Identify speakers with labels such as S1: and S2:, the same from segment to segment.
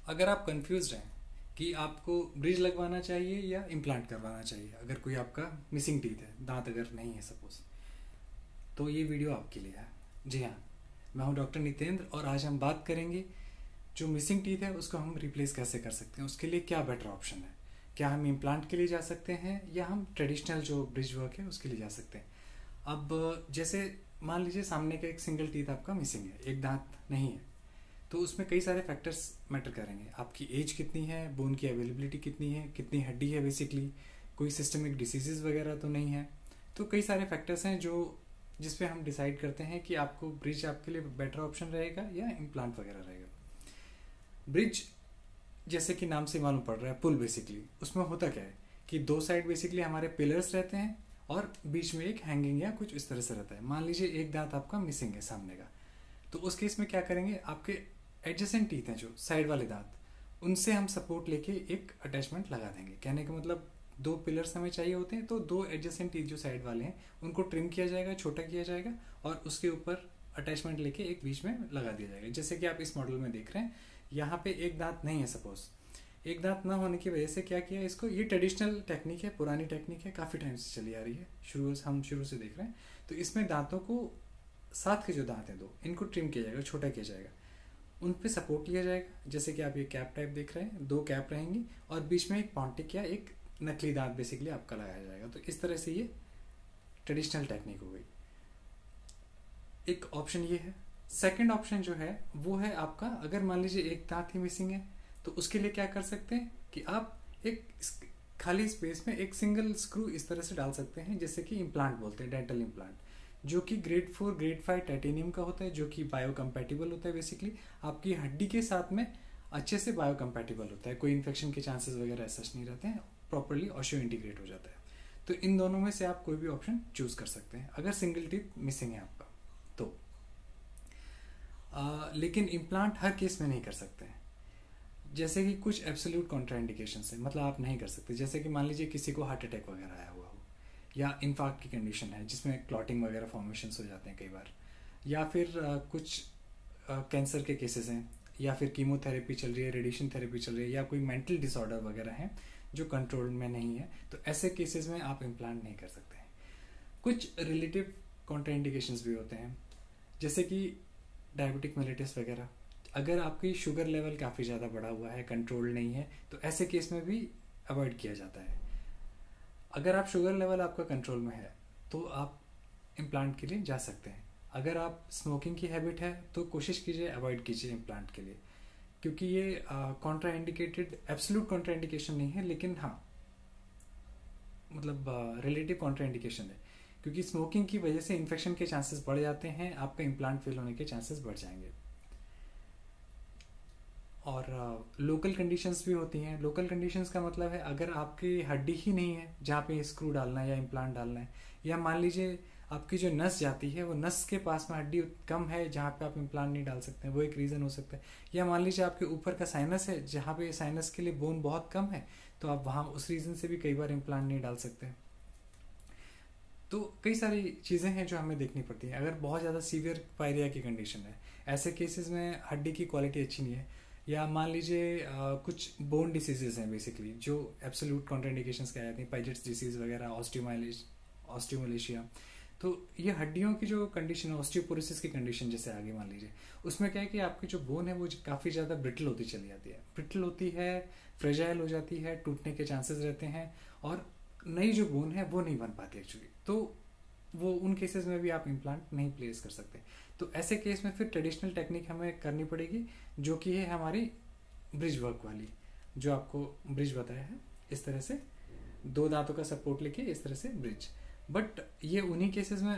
S1: अगर आप कंफ्यूज हैं कि आपको ब्रिज लगवाना चाहिए या इम्प्लांट करवाना चाहिए, अगर कोई आपका मिसिंग टीथ है, दांत अगर नहीं है सपोज, तो ये वीडियो आपके लिए है। जी हाँ, मैं हूँ डॉक्टर नितेंद्र और आज हम बात करेंगे जो मिसिंग टीथ है उसको हम रिप्लेस कैसे कर सकते हैं, उसके लिए क्या बेटर ऑप्शन है। क्या हम इम्प्लांट के लिए जा सकते हैं या हम ट्रेडिशनल जो ब्रिज वर्क है उसके लिए जा सकते हैं। अब जैसे मान लीजिए सामने का एक सिंगल टीथ आपका मिसिंग है, एक दांत नहीं है, तो उसमें कई सारे फैक्टर्स मैटर करेंगे। आपकी एज कितनी है, बोन की अवेलेबिलिटी कितनी है, कितनी हड्डी है, बेसिकली कोई सिस्टमिक डिसीजेज वगैरह तो नहीं है। तो कई सारे फैक्टर्स हैं जो जिस पे हम डिसाइड करते हैं कि आपको ब्रिज आपके लिए बेटर ऑप्शन रहेगा या इम्प्लांट वगैरह रहेगा। ब्रिज जैसे कि नाम से मालूम पड़ रहा है, पुल बेसिकली उसमें होता क्या है कि दो साइड बेसिकली हमारे पिलर्स रहते हैं और बीच में एक हैंगिंग या कुछ इस तरह से रहता है। मान लीजिए एक दांत आपका मिसिंग है सामने का, तो उस केस में क्या करेंगे, आपके एडजेसेंट टीथ हैं जो साइड वाले दांत, उनसे हम सपोर्ट लेके एक अटैचमेंट लगा देंगे। कहने का मतलब दो पिलर्स हमें चाहिए होते हैं, तो दो एडजेसेंट टीथ जो साइड वाले हैं उनको ट्रिम किया जाएगा, छोटा किया जाएगा और उसके ऊपर अटैचमेंट लेके एक बीच में लगा दिया जाएगा। जैसे कि आप इस मॉडल में देख रहे हैं, यहाँ पे एक दांत नहीं है सपोज। एक दांत ना होने की वजह से क्या किया इसको, ये ट्रेडिशनल टेक्निक है, पुरानी टेक्निक है, काफ़ी टाइम से चली आ रही है, हम शुरू से देख रहे हैं। तो इसमें दांतों को, साथ के जो दांत हैं दो, इनको ट्रिम किया जाएगा, छोटा किया जाएगा, उन पे सपोर्ट लिया जाएगा। जैसे कि आप ये कैप टाइप देख रहे हैं, दो कैप रहेंगी और बीच में एक पॉन्टिक या एक नकली दांत बेसिकली आपका लगाया जाएगा। तो इस तरह से ये ट्रेडिशनल टेक्निक हो गई। एक ऑप्शन ये है। सेकंड ऑप्शन जो है वो है आपका, अगर मान लीजिए एक दांत ही मिसिंग है, तो उसके लिए क्या कर सकते हैं कि आप एक खाली स्पेस में एक सिंगल स्क्रू इस तरह से डाल सकते हैं, जैसे कि इम्प्लांट बोलते हैं, डेंटल इम्प्लांट, जो कि ग्रेड 4 ग्रेड 5 टाइटेनियम का होता है, जो कि बायोकम्पैटिबल होता है। बेसिकली आपकी हड्डी के साथ में अच्छे से बायोकम्पैटिबल होता है, कोई इन्फेक्शन के चांसेस वगैरह ऐसा नहीं रहते हैं, प्रॉपरली ऑशियो इंटीग्रेट हो जाता है। तो इन दोनों में से आप कोई भी ऑप्शन चूज कर सकते हैं अगर सिंगल टीथ मिसिंग है आपका तो। लेकिन इम्प्लांट हर केस में नहीं कर सकते हैं, जैसे कि कुछ एब्सोल्यूट कॉन्ट्राइंडिकेशंस है, मतलब आप नहीं कर सकते। जैसे कि मान लीजिए किसी को हार्ट अटैक वगैरह आया हुआ हो, या इन्फार्क्ट की कंडीशन है जिसमें क्लॉटिंग वगैरह फॉर्मेशंस हो जाते हैं कई बार, या फिर कुछ कैंसर के केसेस हैं, या फिर कीमोथेरेपी चल रही है, रेडिएशन थेरेपी चल रही है, या कोई मेंटल डिसऑर्डर वगैरह है जो कंट्रोल में नहीं है, तो ऐसे केसेस में आप इम्प्लांट नहीं कर सकते हैं। कुछ रिलेटिव कॉन्ट्राइंडिकेशंस भी होते हैं, जैसे कि डायबिटिक मेलिटस वगैरह। अगर आपकी शुगर लेवल काफ़ी ज़्यादा बढ़ा हुआ है, कंट्रोल नहीं है, तो ऐसे केस में भी अवॉइड किया जाता है। अगर आप शुगर लेवल आपका कंट्रोल में है तो आप इम्प्लांट के लिए जा सकते हैं। अगर आप स्मोकिंग की हैबिट है तो कोशिश कीजिए अवॉइड कीजिए इम्प्लांट के लिए, क्योंकि ये Contra indicated, absolute Contra indication नहीं है, लेकिन हाँ मतलब रिलेटिव कॉन्ट्रा इंडिकेशन है, क्योंकि स्मोकिंग की वजह से इन्फेक्शन के चांसेस बढ़ जाते हैं, आपका इम्प्लांट फेल होने के चांसेस बढ़ जाएंगे। और लोकल कंडीशंस भी होती हैं। लोकल कंडीशंस का मतलब है अगर आपकी हड्डी ही नहीं है जहाँ पे स्क्रू डालना है या इम्प्लांट डालना है, या मान लीजिए आपकी जो नस जाती है वो नस के पास में हड्डी कम है जहाँ पे आप इम्प्लांट नहीं डाल सकते हैं, वो एक रीज़न हो सकता है। या मान लीजिए आपके ऊपर का साइनस है जहाँ पे साइनस के लिए बोन बहुत कम है, तो आप वहाँ उस रीज़न से भी कई बार इम्प्लांट नहीं डाल सकते। तो कई सारी चीज़ें हैं जो हमें देखनी पड़ती हैं। अगर बहुत ज़्यादा सीवियर पायरिया की कंडीशन है, ऐसे केसेस में हड्डी की क्वालिटी अच्छी नहीं है, या मान लीजिए कुछ बोन डिसीजेज हैं बेसिकली जो एब्सोल्यूट कॉन्ट्राइंडिकेशंस कह जाती हैं, पाइजेट्स डिसीज वगैरह, ऑस्टियोमलेशिया, तो ये हड्डियों की जो कंडीशन है, ऑस्टियोपोरोसिस की कंडीशन जैसे आगे मान लीजिए, उसमें क्या है कि आपकी जो बोन है वो काफ़ी ज़्यादा ब्रिटल होती चली जाती है, ब्रिटल होती है, फ्रेजाइल हो जाती है, टूटने के चांसेस रहते हैं, और नई जो बोन है वो नहीं बन पाती एक्चुअली। तो वो उन केसेस में भी आप इम्प्लांट नहीं प्लेस कर सकते। तो ऐसे केस में फिर ट्रेडिशनल टेक्निक हमें करनी पड़ेगी, जो कि है हमारी ब्रिज वर्क वाली, जो आपको ब्रिज बताया है, इस तरह से दो दांतों का सपोर्ट लेके इस तरह से ब्रिज। बट ये उन्हीं केसेस में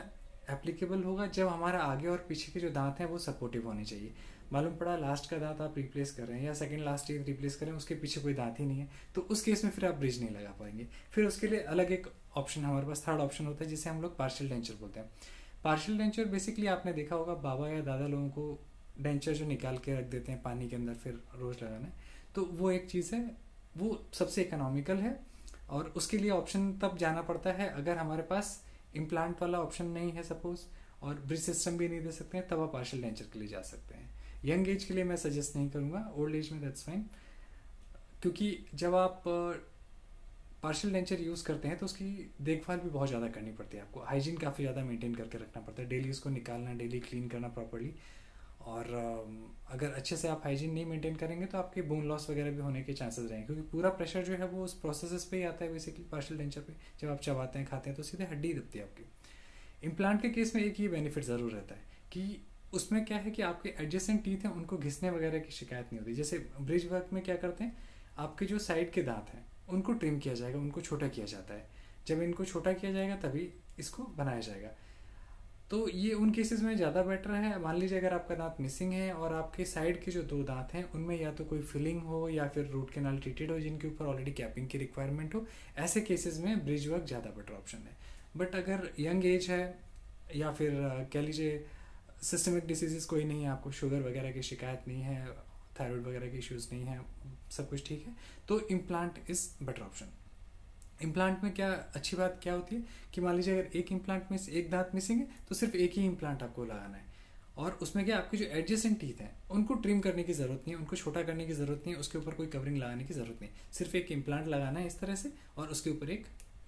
S1: एप्लीकेबल होगा जब हमारा आगे और पीछे के जो दांत हैं वो सपोर्टिव होने चाहिए। मालूम पड़ा लास्ट का दांत आप रिप्लेस कर रहे हैं या सेकंड लास्ट टीथ रिप्लेस कर रहे हैं, उसके पीछे कोई दांत ही नहीं है, तो उस केस में फिर आप ब्रिज नहीं लगा पाएंगे। फिर उसके लिए अलग एक ऑप्शन हमारे पास, थर्ड ऑप्शन होता है, जिसे हम लोग पार्शियल डेंचर बोलते हैं। पार्शियल डेंचर बेसिकली आपने देखा होगा बाबा या दादा लोगों को डेंचर जो निकाल के रख देते हैं पानी के अंदर फिर रोज लगाना है, तो वो एक चीज़ है, वो सबसे इकोनॉमिकल है। और उसके लिए ऑप्शन तब जाना पड़ता है अगर हमारे पास इम्प्लांट वाला ऑप्शन नहीं है सपोज, और ब्रिज सिस्टम भी नहीं दे सकते हैं, तब आप पार्शियल डेंचर के लिए जा सकते हैं। यंग एज के लिए मैं सजेस्ट नहीं करूँगा, ओल्ड एज में दैट्स फाइन। क्योंकि जब आप पार्शियल डेंचर यूज़ करते हैं तो उसकी देखभाल भी बहुत ज़्यादा करनी पड़ती है आपको, हाइजीन काफ़ी ज़्यादा मेंटेन करके रखना पड़ता है, डेली उसको निकालना, डेली क्लीन करना प्रॉपर्ली। और अगर अच्छे से आप हाइजीन नहीं मेंटेन करेंगे तो आपके बोन लॉस वगैरह भी होने के चांसेस रहेंगे, क्योंकि पूरा प्रेशर जो है वो उस प्रोसेसेस पे ही आता है बेसिकली, पार्शियल डेंचर पे। जब आप चबाते हैं, खाते हैं तो सीधे हड्डी दबती है आपकी। इम्प्लांट के केस में एक ही बेनिफिट ज़रूर रहता है कि उसमें क्या है कि आपके एडजेसेंट टीथ हैं उनको घिसने वगैरह की शिकायत नहीं होती। जैसे ब्रिज वर्क में क्या करते हैं, आपके जो साइड के दांत हैं उनको ट्रिम किया जाएगा, उनको छोटा किया जाता है। जब इनको छोटा किया जाएगा तभी इसको बनाया जाएगा। तो ये उन केसेस में ज़्यादा बेटर है। मान लीजिए अगर आपका दांत मिसिंग है और आपके साइड के जो 2 दांत हैं उनमें या तो कोई फिलिंग हो या फिर रूट कैनाल ट्रीटेड हो, जिनके ऊपर ऑलरेडी कैपिंग की रिक्वायरमेंट हो, ऐसे केसेस में ब्रिज वर्क ज़्यादा बेटर ऑप्शन है। बट अगर यंग एज है या फिर कह लीजिए सिस्टमिक डिसीजेस कोई नहीं है, आपको शुगर वगैरह की शिकायत नहीं है, थायराइड वगैरह के इश्यूज़ नहीं है, सब कुछ ठीक है, तो implant is better option. Implant में क्या अच्छी बात क्या होती है कि मान लीजिए अगर एक इम्प्लांट में से एक दांत मिसिंग है तो सिर्फ एक ही इम्प्लांट आपको लगाना है, और उसमें क्या आपके जो एडजेसेंट टीथ हैं उनको ट्रिम करने की ज़रूरत नहीं है, उनको छोटा करने की ज़रूरत नहीं है, उसके ऊपर कोई कवरिंग लगाने की ज़रूरत नहीं, सिर्फ एक इम्प्लांट लगाना है इस तरह से और उसके ऊपर एक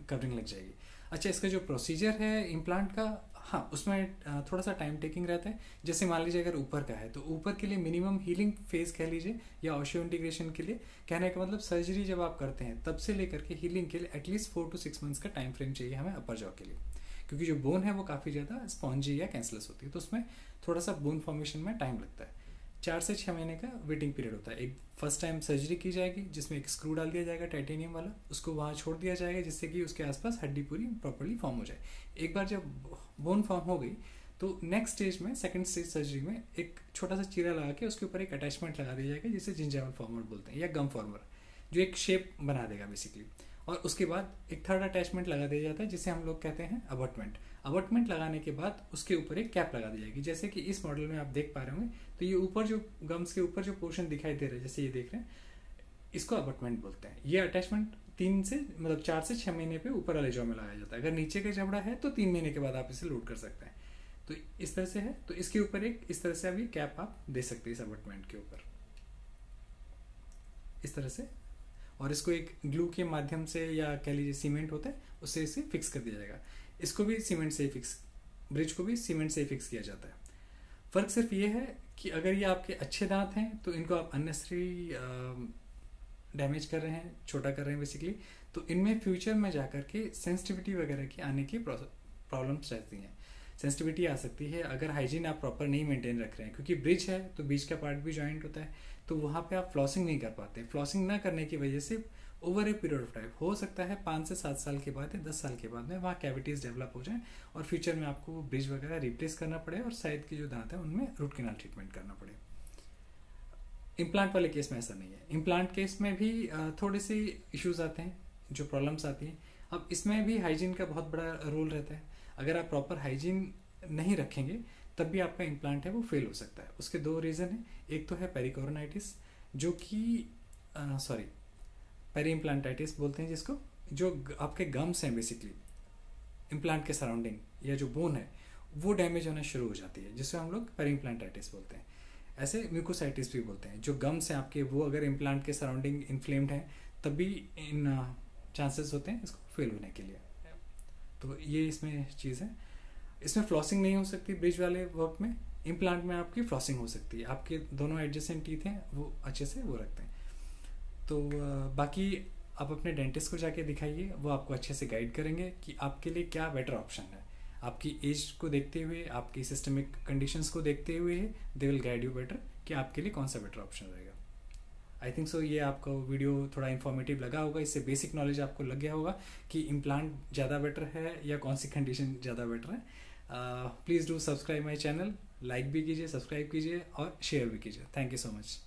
S1: कवरिंग लग जाएगी। अच्छा, इसका जो प्रोसीजर है इम्प्लांट का, हाँ उसमें थोड़ा सा टाइम टेकिंग रहता है। जैसे मान लीजिए अगर ऊपर का है तो ऊपर के लिए मिनिमम हीलिंग फेज कह लीजिए या ऑशियो इंटीग्रेशन के लिए, कहने का मतलब सर्जरी जब आप करते हैं तब से लेकर के हीलिंग के लिए एटलीस्ट 4 to 6 मंथ्स का टाइम फ्रेम चाहिए हमें अपर जॉ के लिए, क्योंकि जो बोन है वो काफ़ी ज़्यादा स्पॉन्जी या कैंसलेस होती है, तो उसमें थोड़ा सा बोन फॉर्मेशन में टाइम लगता है। 4 से 6 महीने का वेटिंग पीरियड होता है। एक फर्स्ट टाइम सर्जरी की जाएगी जिसमें एक स्क्रू डाल दिया जाएगा टाइटेनियम वाला, उसको वहाँ छोड़ दिया जाएगा जिससे कि उसके आसपास हड्डी पूरी प्रॉपर्ली फॉर्म हो जाए। एक बार जब बोन फॉर्म हो गई तो नेक्स्ट स्टेज में, सेकंड स्टेज सर्जरी में, एक छोटा सा चीरा लगा के उसके ऊपर एक अटैचमेंट लगा दिया जाएगा जिसे जिंजाइवल फॉर्मर बोलते हैं या गम फॉर्मर, जो एक शेप बना देगा बेसिकली। और उसके बाद एक थर्ड अटैचमेंट लगा दिया जाता है जिसे हम लोग कहते हैं अबटमेंट। अबटमेंट लगाने के बाद उसके ऊपर एक कैप लगा दी जाएगी, जैसे कि इस मॉडल में आप देख पा रहे होंगे। तो ये ऊपर जो गम्स के ऊपर जो पोर्शन दिखाई दे रहा है, जैसे ये देख रहे हैं, इसको अबटमेंट बोलते हैं। ये अटैचमेंट 4 से 6 महीने पे ऊपर वाले जॉ में लगाया जाता है। अगर नीचे का जबड़ा है तो 3 महीने के बाद आप इसे लोड कर सकते हैं। तो इस तरह से है, तो इसके ऊपर एक इस तरह से अभी कैप आप दे सकते हैं इस अबटमेंट के ऊपर, इस तरह से। और इसको एक ग्लू के माध्यम से या कह लीजिए सीमेंट होता है उससे इसे फिक्स कर दिया जाएगा। इसको भी सीमेंट से ही फिक्स, ब्रिज को भी सीमेंट से ही फिक्स किया जाता है। फर्क सिर्फ ये है कि अगर ये आपके अच्छे दांत हैं तो इनको आप अननेसेसरी डैमेज कर रहे हैं, छोटा कर रहे हैं बेसिकली, तो इनमें फ्यूचर में जाकर के सेंसिटिविटी वगैरह की आने की प्रॉब्लम्स रहती हैं। सेंसिटिविटी आ सकती है अगर हाइजीन आप प्रॉपर नहीं मेंटेन रख रहे हैं, क्योंकि ब्रिज है तो बीच का पार्ट भी जॉइंट होता है, तो वहाँ पे आप फ्लॉसिंग नहीं कर पाते। फ्लॉसिंग ना करने की वजह से over a period of time, हो सकता है 5 से 7 साल के बाद या 10 साल के बाद में वहाँ कैविटीज़ डेवलप हो जाएं और फ्यूचर में आपको ब्रिज वगैरह रिप्लेस करना पड़े और साइड के जो दांत हैं उनमें रूट कैनाल ट्रीटमेंट करना पड़े। इम्प्लांट वाले केस में ऐसा नहीं है। इम्प्लांट केस में भी थोड़े से इश्यूज आते हैं, जो प्रॉब्लम्स आती हैं। अब इसमें भी हाइजीन का बहुत बड़ा रोल रहता है। अगर आप प्रॉपर हाइजीन नहीं रखेंगे तब भी आपका इम्प्लांट है वो फेल हो सकता है। उसके 2 रीज़न हैं। एक तो है पेरिकोरोनाइटिस, जो कि पेरी इम्प्लांटाइटिस बोलते हैं जिसको, जो आपके गम्स हैं बेसिकली इम्प्लांट के सराउंडिंग या जो बोन है वो डैमेज होना शुरू हो जाती है, जिससे हम लोग पेरी इम्प्लांटाइटिस बोलते हैं। ऐसे म्यूकोसाइटिस भी बोलते हैं। जो गम्स हैं आपके वो अगर इम्प्लांट के सराउंडिंग इन्फ्लेम्ड हैं तब भी इन चांसेस होते हैं इसको फेल होने के लिए। तो ये इसमें चीज़ है। इसमें फ्लॉसिंग नहीं हो सकती ब्रिज वाले वर्क में। इम्प्लांट में आपकी फ्लॉसिंग हो सकती है, आपके दोनों एडजेसेंट टीथ हैं वो अच्छे से वो रखते हैं। तो बाकी आप अपने डेंटिस्ट को जाके दिखाइए, वो आपको अच्छे से गाइड करेंगे कि आपके लिए क्या बेटर ऑप्शन है। आपकी एज को देखते हुए, आपकी सिस्टमिक कंडीशंस को देखते हुए they will guide you better कि आपके लिए कौन सा बेटर ऑप्शन रहेगा। आई थिंक सो ये आपको वीडियो थोड़ा इन्फॉर्मेटिव लगा होगा। इससे बेसिक नॉलेज आपको लग गया होगा कि इम्प्लांट ज़्यादा बेटर है या कौन सी कंडीशन ज़्यादा बेटर है। Please do subscribe my channel, like भी कीजिए, सब्सक्राइब कीजिए और शेयर भी कीजिए। Thank you so much.